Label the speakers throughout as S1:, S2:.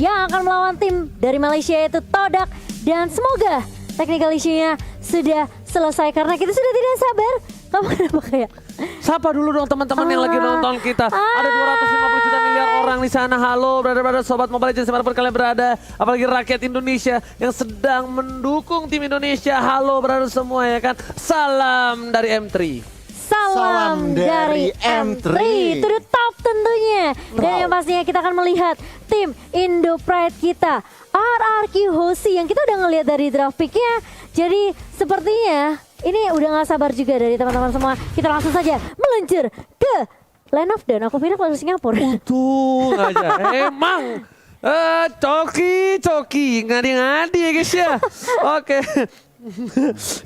S1: yang akan melawan tim dari Malaysia yaitu Todak. Dan semoga technical issue-nya sudah selesai karena kita sudah tidak sabar. Kamu kenapa kayak?
S2: Sapa dulu dong teman-teman yang lagi nonton kita. Ada 250 juta miliar orang di sana. Halo brother-brother sobat Mobile Legends dimanapun kalian berada. Apalagi rakyat Indonesia yang sedang mendukung tim Indonesia. Halo brother semua ya kan. Salam dari M3.
S1: Salam dari M3 to the top tentunya. Dan yang pastinya kita akan melihat tim Indo Pride kita, RRQ Hoshi, yang kita udah ngelihat dari draft pick-nya. Jadi sepertinya ini udah gak sabar juga dari teman-teman semua. Kita langsung saja meluncur ke Land of Dawn. Aku pindah ke Singapura.
S2: Untung aja. Emang coki ngadi-ngadi ya guys ya. Oke.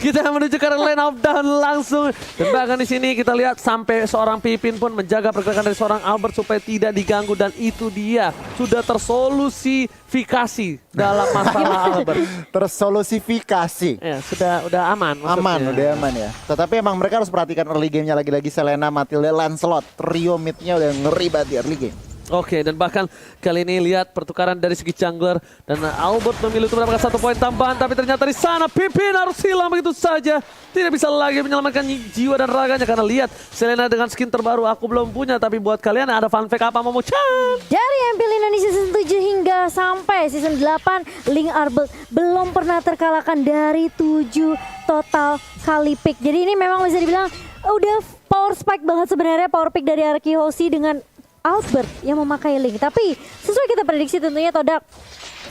S2: Kita menuju ke Land of Dawn langsung. Dan bahkan di sini kita lihat sampai seorang Pipin pun menjaga pergerakan dari seorang Albert supaya tidak diganggu, dan itu dia sudah tersolusifikasi dalam masalah Albert.
S3: Tersolusifikasi.
S2: Ya, udah aman. Maksudnya.
S3: Udah aman ya. Tetapi emang mereka harus perhatikan early game-nya lagi-lagi. Selena, Matilda, Lancelot, trio mid-nya udah ngeri banget di early game.
S2: Oke, dan bahkan kali ini lihat pertukaran dari segi jungler, dan Albert memilih untuk mendapatkan 1 poin tambahan, tapi ternyata di sana Pipin harus hilang begitu saja. Tidak bisa lagi menyelamatkan jiwa dan raganya karena lihat Selena dengan skin terbaru aku belum punya, tapi buat kalian ada fun fact apa Momo-chan?
S1: Dari MPL Indonesia season 7 hingga sampai season 8, Link Arbel belum pernah terkalahkan dari 7 total kali pick. Jadi ini memang bisa dibilang udah power spike banget sebenarnya power pick dari RRQ Hoshi dengan Albert yang memakai Link. Tapi sesuai kita prediksi tentunya Todak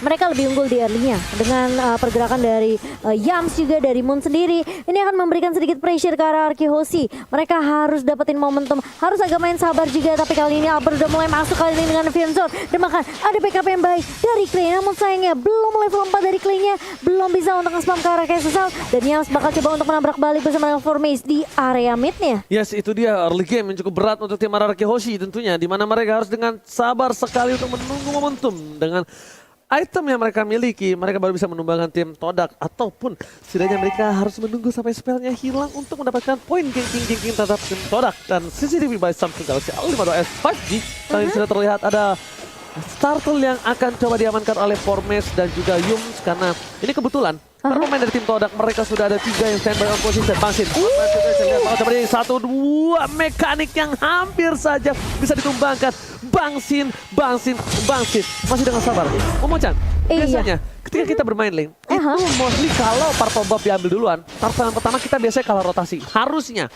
S1: mereka lebih unggul di early-nya dengan pergerakan dari Yams juga dari Moon sendiri. Ini akan memberikan sedikit pressure ke arah RRQ Hoshi. Mereka harus dapetin momentum, harus agak main sabar juga. Tapi kali ini Albert udah mulai masuk kali ini dengan Vision Sword. Dan bahkan ada backup yang baik dari Clay. Namun sayangnya belum level 4 dari Clay-nya, belum bisa untuk nge-spam ke arah Kesal. Dan Yams bakal coba untuk menabrak balik bersama dengan Formace di area mid-nya.
S2: Yes, itu dia early game yang cukup berat untuk tim RRQ Hoshi tentunya, di mana mereka harus dengan sabar sekali untuk menunggu momentum. Dengan item yang mereka miliki, mereka baru bisa menumbangkan tim Todak, ataupun setidaknya mereka harus menunggu sampai spellnya hilang untuk mendapatkan poin geng-geng terhadap tim Todak. Dan CCTV by Samsung Galaxy A52s 5G kali ini sudah terlihat ada Startle yang akan coba diamankan oleh Formes dan juga Yums, karena ini kebetulan para pemain dari tim Todak mereka sudah ada 3 yang standby on position. Bangsin, coba ini 1-2 mekanik yang hampir saja bisa ditumbangkan. Bangsin, masih dengan sabar. Momo-chan, biasanya ketika kita bermain lane, itu mostly kalau purple buff diambil duluan, targetan pertama kita biasanya kalah rotasi. Harusnya.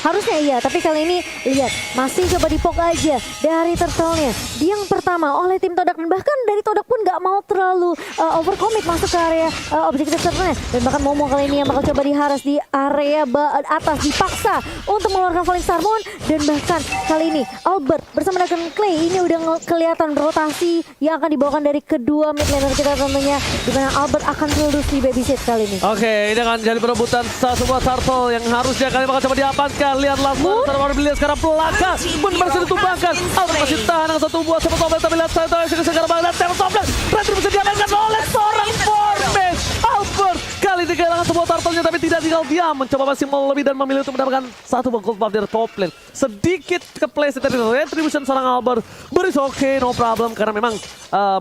S1: Harusnya iya, tapi kali ini lihat masih coba dipok aja dari turtle-nya. Yang pertama oleh tim Todak, dan bahkan dari Todak pun nggak mau terlalu overcommit masuk ke area objektif turtle-nya. Dan bahkan Momo kali ini yang bakal coba diharas di area atas, dipaksa untuk mengeluarkan Falling Star Moon. Dan bahkan kali ini Albert bersama dengan Clay ini udah kelihatan rotasi yang akan dibawakan dari kedua mid laner kita tentunya, di mana Albert akan terus di babysit kali ini.
S2: Oke, ini akan jadi perebutan sebuah turtle yang harusnya kali bakal coba diamankan. Lihat langsung baru dilihat sekarang belakang pun berhasil ditumbangkan. Albert masih tahan dengan 1 buah sama Tobel, tapi lihat saya sekarang banget Tobel Tobel berhasil bisa diamankan oleh seorang Formes. Albert kali ini kehilangan sebuah turtle-nya, tapi tidak tinggal diam, mencoba masih lebih dan memilih untuk mendapatkan 1 buah gold buff dari top lane. Sedikit ke place dari retribution seorang Albert, but it's okay, no problem, karena memang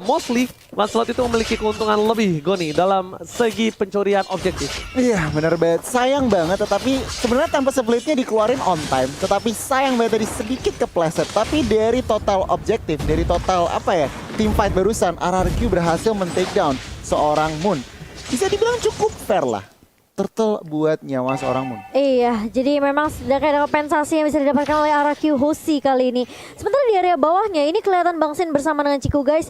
S2: mostly Lancelot itu memiliki keuntungan lebih Goni dalam segi pencurian objektif.
S3: Iya benar banget, sayang banget. Tetapi sebenarnya tanpa splitnya dikeluarin on time, tetapi sayang banget tadi sedikit kepleset. Tapi dari total objektif, dari total team fight barusan, RRQ berhasil men-take down seorang Moon. Bisa dibilang cukup fair lah turtle buat nyawa seorang Moon.
S1: Iya, jadi memang sudah ada kompensasi yang bisa didapatkan oleh RRQ Hoshi kali ini. Sementara di area bawahnya ini kelihatan Bangsin bersama dengan Ciku guys.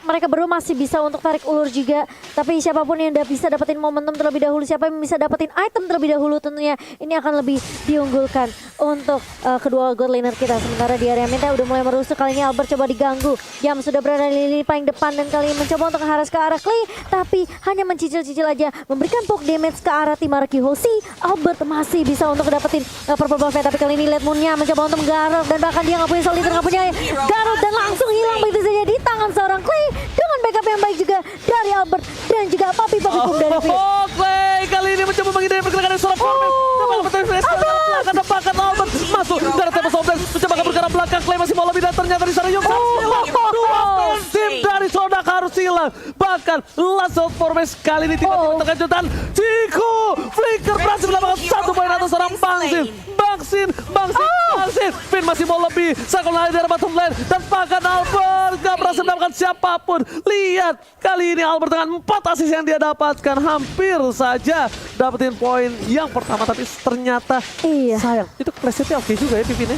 S1: Mereka berdua masih bisa untuk tarik ulur juga. Tapi siapapun yang bisa dapetin momentum terlebih dahulu, siapa yang bisa dapetin item terlebih dahulu, tentunya ini akan lebih diunggulkan untuk kedua god laner kita. Sementara di area mid udah mulai merusuk, kali ini Albert coba diganggu. Yam sudah berada di lini paling depan dan kali ini mencoba untuk mengharas ke arah Clay, tapi hanya mencicil-cicil aja, memberikan poke damage ke arah tim RRQ Hoshi. Albert masih bisa untuk dapetin purple buff-nya, tapi kali ini Led Moon-nya mencoba untuk menggaruk, dan bahkan dia nggak punya soliter, nggak punya garuk, dan langsung hilang begitu saja di tangan seorang Clay dengan backup yang baik juga dari Albert dan juga papi kum dari Fir.
S2: Clay kali ini mencoba menghindari pergerakan dari seorang Formes. Akan depankan Albert masuk dari tempat Sobres, mencoba ke pergerakan belakang. Clay masih mau lebih, dan ternyata di sana Yum hilang 2 tim dari harus hilang. Bahkan last out Formes kali ini tiba-tiba terkejutan. Ciku Flicker berhasil mendapatkan 1 poin atas seorang Bangsin. Finn masih mau lebih. Sakon lari dari bottom lane. Dan bahkan Albert gak berhasil mendapatkan siapapun. Lihat kali ini Albert dengan 4 assist yang dia dapatkan. Hampir saja dapetin poin yang pertama. Tapi ternyata sayang. Itu presetnya oke juga ya Pipinnya.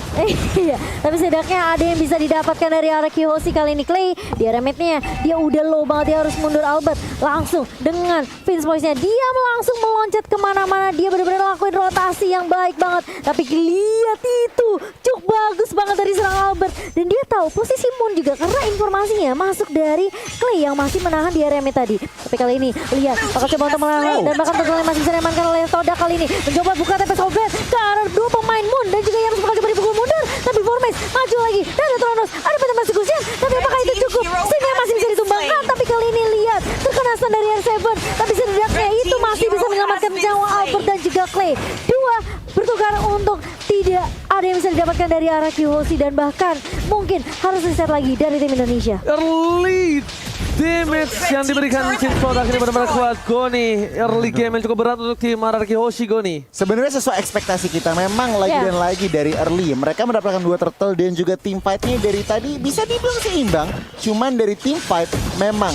S1: Iya, tapi setidaknya ada yang bisa didapatkan dari arah Kiyoshi kali ini. Clay di area mid-nya dia udah low banget, dia harus mundur. Albert langsung dengan Vince Voice-nya dia langsung meloncat kemana-mana. Dia benar-benar lakuin rotasi yang baik banget. Tapi lihat itu, cukup bagus banget dari serang Albert. Dan dia tahu posisi Moon juga karena informasinya masuk dari Clay yang masih menahan di area mid tadi. Tapi kali ini lihat, bakal coba untuk menahan dan bahkan tentunya masih bisa diamankan oleh Todak kali ini. Mencoba buka TP Solvet ke arah 2 pemain Moon dan juga yang bakal coba dipukul mundur. Tapi Formes maju lagi dan ada Tronos, ada Phantom Persecution. Tapi apakah itu cukup? Sini masih bisa ditumbangkan. Tapi kali ini lihat terkena stun dari R7. Tapi setidaknya itu masih bisa menyelamatkan nyawa Albert dan juga Clay. Dua bertukar untuk tidak ada yang bisa didapatkan dari arah Kiyoshi dan bahkan mungkin harus reset lagi dari tim Indonesia.
S2: Early damage yang diberikan tim Todak ini benar-benar kuat. Goni, early game yang cukup berat untuk tim RRQ Hoshi. Goni.
S3: Sebenarnya sesuai ekspektasi kita, memang lagi dan lagi dari early. Mereka mendapatkan 2 turtle dan juga team fight-nya dari tadi bisa dibilang seimbang. Cuman dari team fight memang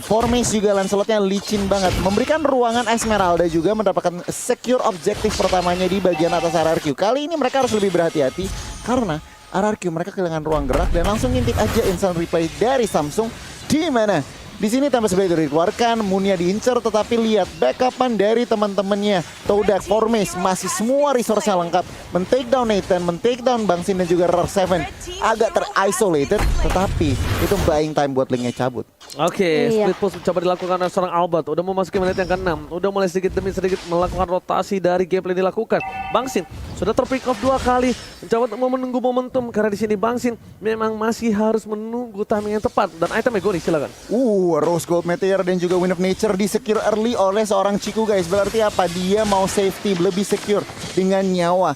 S3: Formes juga Lancelotnya licin banget. Memberikan ruangan Esmeralda juga mendapatkan secure objektif pertamanya di bagian atas RRQ. Kali ini mereka harus lebih berhati-hati karena RRQ mereka kehilangan ruang gerak dan langsung ngintip aja instant replay dari Samsung. Di mana di sini tanpa sebagai dikeluarkan, Munya diincer, tetapi lihat backupan dari teman-temannya. Todak, Formes masih semua resource-nya lengkap. Men-take down Nathan, men-take down Bangsin dan juga RR7. Agak ter-isolated, tetapi itu buying time buat Link-nya cabut.
S2: Oke, split push coba dilakukan oleh seorang Albert. Udah memasuki menit yang ke-6. Udah mulai sedikit demi sedikit melakukan rotasi dari gameplay dilakukan. Bangsin sudah ter-pick off 2 kali. Mencoba untuk menunggu momentum karena di sini Bangsin memang masih harus menunggu timing yang tepat. Dan itemnya Goni, silakan.
S3: Rose Gold Meteor dan juga Wind of Nature di secure early oleh seorang Ciku guys. Berarti apa? Dia mau safety lebih secure dengan nyawa.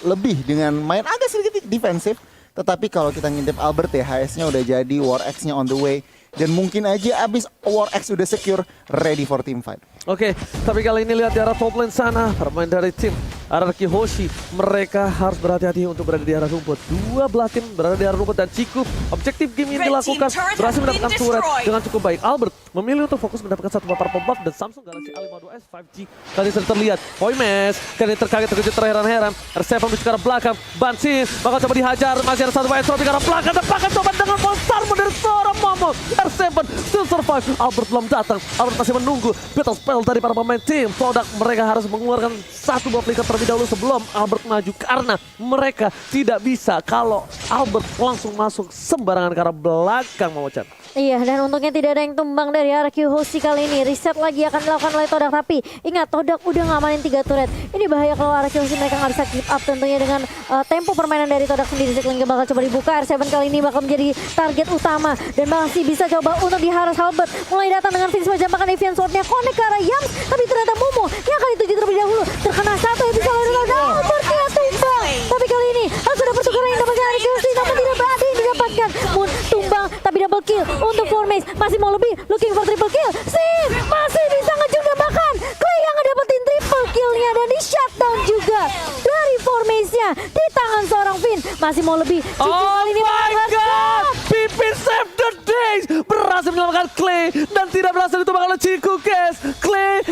S3: Lebih dengan main agak sedikit defensif. Tetapi kalau kita ngintip Albert ya, HS-nya udah jadi, War X-nya on the way. Dan mungkin aja abis War X udah secure, ready for team fight.
S2: Oke, tapi kali ini lihat di arah top lane sana, permain dari tim RRQ Hoshi, mereka harus berhati-hati untuk berada di arah rumput. 2 belah tim berada di arah rumput dan Ciku, objektif game yang dilakukan berhasil mendapatkan turret dengan cukup baik. Albert memilih untuk fokus mendapatkan 1 bumper pop buff dan Samsung Galaxy A52s 5G kali ini sudah terlihat. Formes kali ini terkaget terheran-heran. R7 menuju ke arah belakang, Bangsin bakal coba dihajar, masih ada 1 bayar trofi ke arah belakang dan bahkan coba dengan monster dari seorang Momo. R7 still survive, Albert belum datang, Albert masih menunggu battle spell dari para pemain tim Todak. Mereka harus mengeluarkan 1 buah flicker terlebih dahulu sebelum Albert maju karena mereka tidak bisa kalau Albert langsung masuk sembarangan ke arah belakang, Mawachan.
S1: Iya, dan untungnya tidak ada yang tumbang dari RRQ Hoshi kali ini. Reset lagi akan dilakukan oleh Todak, tapi ingat Todak udah ngamanin 3 turret. Ini bahaya kalau RRQ Hoshi mereka nggak bisa keep up tentunya dengan tempo permainan dari Todak sendiri. Sekelilingnya bakal coba dibuka, R7 kali ini bakal menjadi target utama dan masih bisa coba untuk diharas Albert. Mulai datang dengan Vince Voice, bahkan Evian Sword-nya connect ke arah Yams, tapi ternyata Momo yang kali tuju terlebih dahulu terkena 1 yang bisa oleh Albertnya tumbang. Tapi kali ini harus ada pertukaran yang dapatkan RRQ Hoshi, namun tidak ada yang didapatkan. Moon tumbang, tapi double kill untuk Formes, masih mau lebih, looking for triple kill. Sin masih bisa ngejung dan bahkan Clay yang ngedapetin triple killnya dan di shutdown juga dari Formesnya di tangan seorang Finn. Masih mau lebih.
S2: Oh my god, Pipin save the days, berhasil menyelamatkan Clay dan tidak berhasil ditumbang oleh Ciku guys. Clay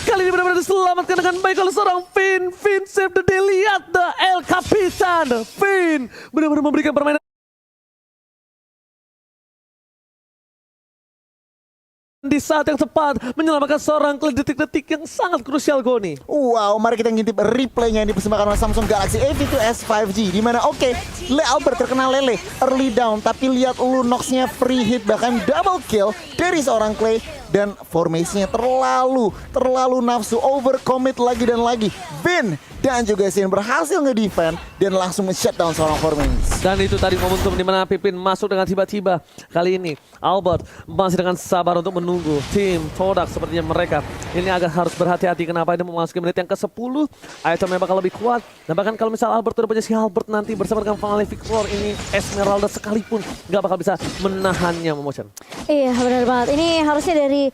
S2: kali ini benar-benar diselamatkan dengan baik oleh seorang Finn. Finn save the day, lihat the El Capitan. Finn benar-benar memberikan permainan di saat yang tepat, menyelamatkan seorang Clay detik-detik yang sangat krusial, Goni.
S3: Wow, mari kita ngintip replaynya yang dipersembahkan oleh Samsung Galaxy A52s 5G. Dimana Albert terkena lele, early down, tapi lihat Lunox-nya free hit, bahkan double kill dari seorang Clay. dan formasinya terlalu nafsu, overcommit lagi dan lagi. Vin dan juga Sin berhasil nge-defend dan langsung men-shutdown seorang Formase.
S2: Dan itu tadi momentum di mana Pipin masuk dengan tiba-tiba. Kali ini Albert masih dengan sabar untuk menunggu tim Todak sepertinya mereka. Ini agak harus berhati-hati. Kenapa ini memasuki menit yang ke-10. Itemnya bakal lebih kuat. Dan bahkan kalau misal Albert udah punya si Albert nanti bersama dengan Finally Victor, ini Esmeralda sekalipun gak bakal bisa menahannya, Momocan.
S1: Iya benar banget. Ini harusnya dari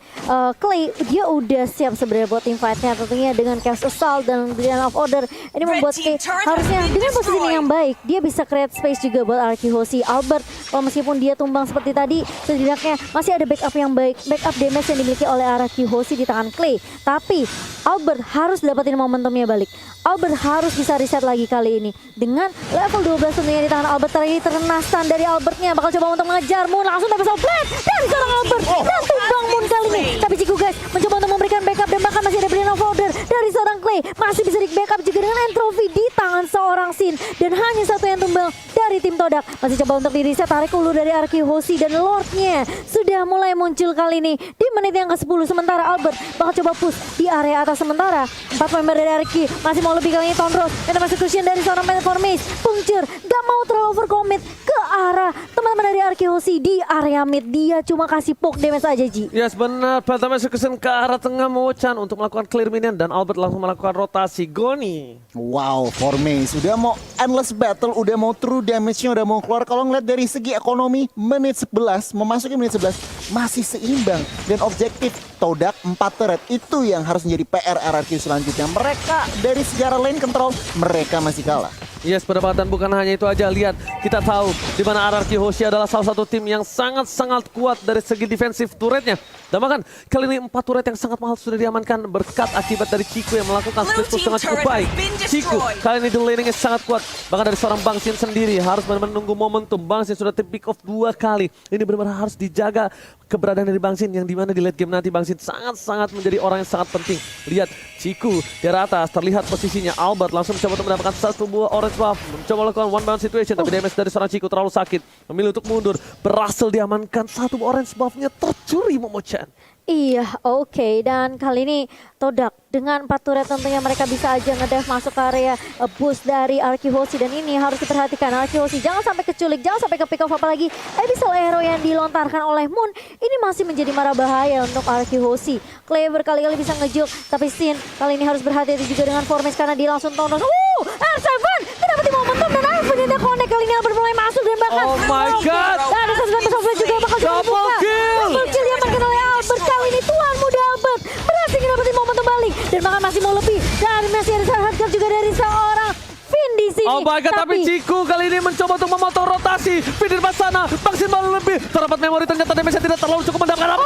S1: Clay, dia udah siap sebenarnya buat team fight-nya tentunya dengan Chaos Assault dan Brilliant of Order. Ini membuat Clay harusnya dengan positioning yang baik, dia bisa create space juga buat Araki Hoshi. Albert, kalau meskipun dia tumbang seperti tadi, setidaknya masih ada backup yang baik, backup damage yang dimiliki oleh Araki Hoshi di tangan Clay. Tapi Albert harus dapetin momentumnya balik. Albert harus bisa reset lagi kali ini. Dengan level 12 tentunya di tangan Albert tadi, terkena stun dari Albertnya. Bakal coba untuk mengejar Moon, langsung dapat blast dari seorang Albert. Dan tumbang Moon kali ini. Tapi Ciku guys mencoba untuk memberikan backup dan bahkan masih ada Brilliant of Order dari seorang Clay. Masih bisa di backup juga dengan entropy di tangan seorang Sin. Dan hanya satu yang tumbang dari tim Todak. Masih coba untuk di reset, tarik ulur dari Araki Hoshi dan Lordnya sudah mulai muncul kali ini di menit yang ke-10. Sementara Albert bakal coba push di area atas sementara. 4 member dari Araki masih mau lebih kali ini Tonros. Dan execution dari seorang Formase. Puncture gak mau terlalu overcommit ke arah teman-teman dari Araki Hoshi di area mid. Dia cuma kasih poke damage aja Ji.
S2: Yes benar, Phantom Execution ke arah tengah Momocan untuk melakukan clear minion dan Albert langsung melakukan rotasi. Goni.
S3: Wow, Formase udah mau endless battle, udah mau true damage-nya udah mau keluar. Kalau ngeliat dari segi ekonomi, menit 11, memasuki menit 11 masih seimbang. Dan objektif Todak 4 turret itu yang harus menjadi PR RRQ selanjutnya. Mereka dari sejarah lane control, mereka masih kalah.
S2: Yes, pendapatan bukan hanya itu aja. Lihat, kita tahu di mana Araki Hoshi adalah salah satu tim yang sangat-sangat kuat dari segi defensif turretnya. Dan bahkan kali ini 4 turret yang sangat mahal sudah diamankan berkat akibat dari Ciku yang melakukan split push dengan cukup baik. Ciku kali ini di laningnya sangat kuat. Bahkan dari seorang Bangsin sendiri harus menunggu momentum. Bangsin sudah tim pick off 2 kali. Ini benar-benar harus dijaga keberadaan dari Bangsin yang dimana di late game nanti Bangsin sangat-sangat menjadi orang yang sangat penting. Lihat, Ciku di atas terlihat posisinya. Albert langsung mencoba untuk mendapatkan satu buah orange buff, mencoba melakukan one bound situation, tapi damage dari seorang Ciku terlalu sakit. Memilih untuk mundur, berhasil diamankan, satu orange buff-nya tercuri Momo-chan.
S1: Iya, oke. Dan kali ini Todak dengan 4 turret tentunya mereka bisa aja ngedive masuk ke area boost dari Araki Hoshi. Dan ini harus diperhatikan, Araki Hoshi jangan sampai keculik, jangan sampai ke pick off, apalagi abyssal arrow yang dilontarkan oleh Moon ini masih menjadi mara bahaya untuk Araki Hoshi. Clay berkali-kali bisa ngejuk, tapi Sin kali ini harus berhati-hati juga dengan Formase karena dia langsung tonton. R7 tidak dapat momentum dan Alpha connect kali ini Albert mulai masuk dan bahkan
S2: Oh my god,
S1: dan ada satu juga bakal
S2: double kill.
S1: Double kill diamankan oleh Albert kali ini. Tuan muda Albert berhasil dapetin momentum balik dan bahkan masih mau lebih, dan masih ada hardcore juga dari seorang Vin di sini.
S2: Oh my god, tapi Ciku kali ini mencoba untuk memotong rotasi. Vin di depan sana, Bangsin mau lebih. Terdapat memori, ternyata damage tidak terlalu cukup mendapatkan apa.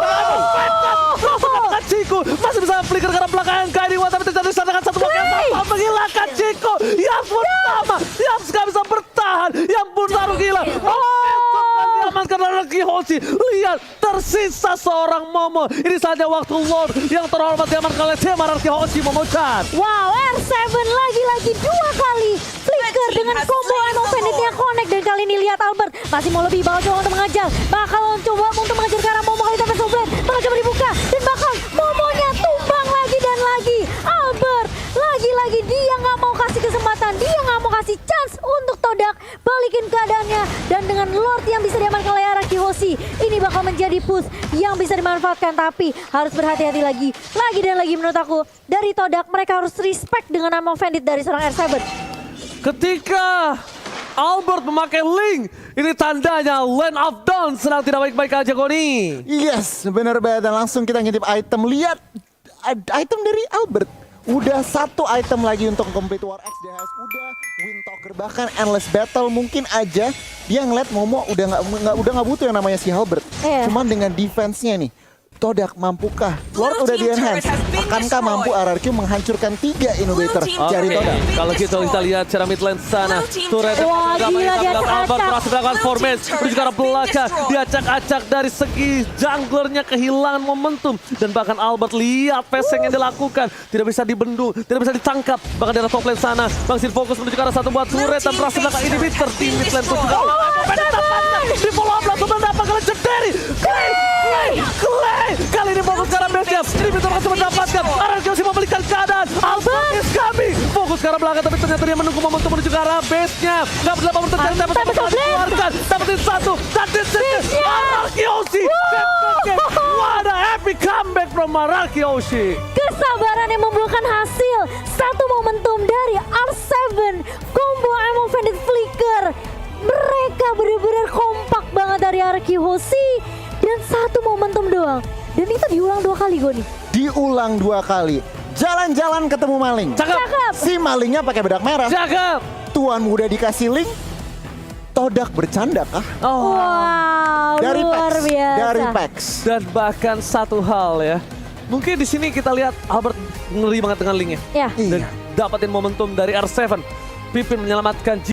S2: Mendapatkan Ciku, masih bisa flicker ke arah belakang KD1, tapi terjadi sana dengan satu blok yang sama menghilangkan Ciku. Yang pertama, yang gak bisa bertahan, yang pun taruh gila. Diamankan Araki Hoshi. Lihat, tersisa seorang Momo. Ini saja waktu Lord yang terhormat diamankan oleh tim Araki Hoshi, Momo-chan.
S1: Wow, R7 lagi-lagi 2 kali flicker dengan combo Emo Banditnya connect. Dan kali ini lihat Albert masih mau lebih, bakal coba untuk mengajar, bakal coba untuk mengajar ke arah Momo kali itu Blade, bakal coba dibuka dan bakal Momonya tumbang lagi dan lagi. Albert lagi-lagi dia nggak mau kasih kesempatan, dia nggak mau kasih chance untuk Todak balikin keadaannya. Dan dengan Lord yang bisa diamankan oleh Araki Hoshi, ini bakal menjadi push yang bisa dimanfaatkan, tapi harus berhati-hati lagi dan lagi menurut aku. Dari Todak mereka harus respect dengan nama Bandit dari seorang R7.
S2: Ketika Albert memakai link, ini tandanya Land of Dawn sedang tidak baik-baik aja, Goni.
S3: Yes, benar banget. Dan langsung kita ngintip item. Lihat item dari Albert. Udah 1 item lagi untuk complete War X DHS. Udah Wind Talker, bahkan Endless Battle. Mungkin aja dia ngeliat Momo udah nggak butuh yang namanya si Albert. Cuman dengan defense-nya nih, Todak mampukah? Lord udah di enhance. Akankah mampu RRQ menghancurkan 3 innovator dari Todak?
S2: Kalau gitu kita lihat secara mid lane sana. Turret
S1: Wah, gila, dia
S2: Albert
S1: acak.
S2: berhasil melakukan formation. Menuju ke arah belakang. Diacak-acak dari segi junglernya, kehilangan momentum. Dan bahkan Albert lihat peseng yang dilakukan. Tidak bisa dibendung, tidak bisa ditangkap. Bahkan dari top lane sana, Bangsin fokus menuju ke arah satu buah turret dan berhasil melakukan inhibitor. Tim mid lane pun juga. Di follow up langsung mendapatkan legendary. Clay! Kali ini fokus ke ke arah belakang, tapi ternyata dia menunggu momentum menuju ke arah base-nya. Nggak berapa momentum ternyata
S1: Mantap,
S2: dapat
S1: betul,
S2: dikeluarkan. Dapetin satu, dapetin satu. Araki Hoshi. What a epic comeback from Araki Hoshi.
S1: Kesabaran yang membuahkan hasil. Satu momentum dari R7. Combo Emo Bandit Flicker. Mereka benar-benar kompak banget dari Araki Hoshi. Dan satu momentum doang. Dan itu diulang 2 kali Goni.
S3: Diulang 2 kali. Jalan-jalan ketemu maling.
S2: Cakep.
S3: Si malingnya pakai bedak merah.
S2: Cakep.
S3: Tuan muda dikasih link. Todak bercanda kah?
S2: Oh.
S1: Wow,
S3: Dari
S1: luar
S3: Pax.
S1: biasa.
S3: Dari Pax.
S2: Dan bahkan satu hal ya. Mungkin di sini kita lihat Albert ngeri banget dengan linknya.
S1: Ya.
S2: Dan
S3: Iya.
S2: dapatin momentum dari R7. Pipin menyelamatkan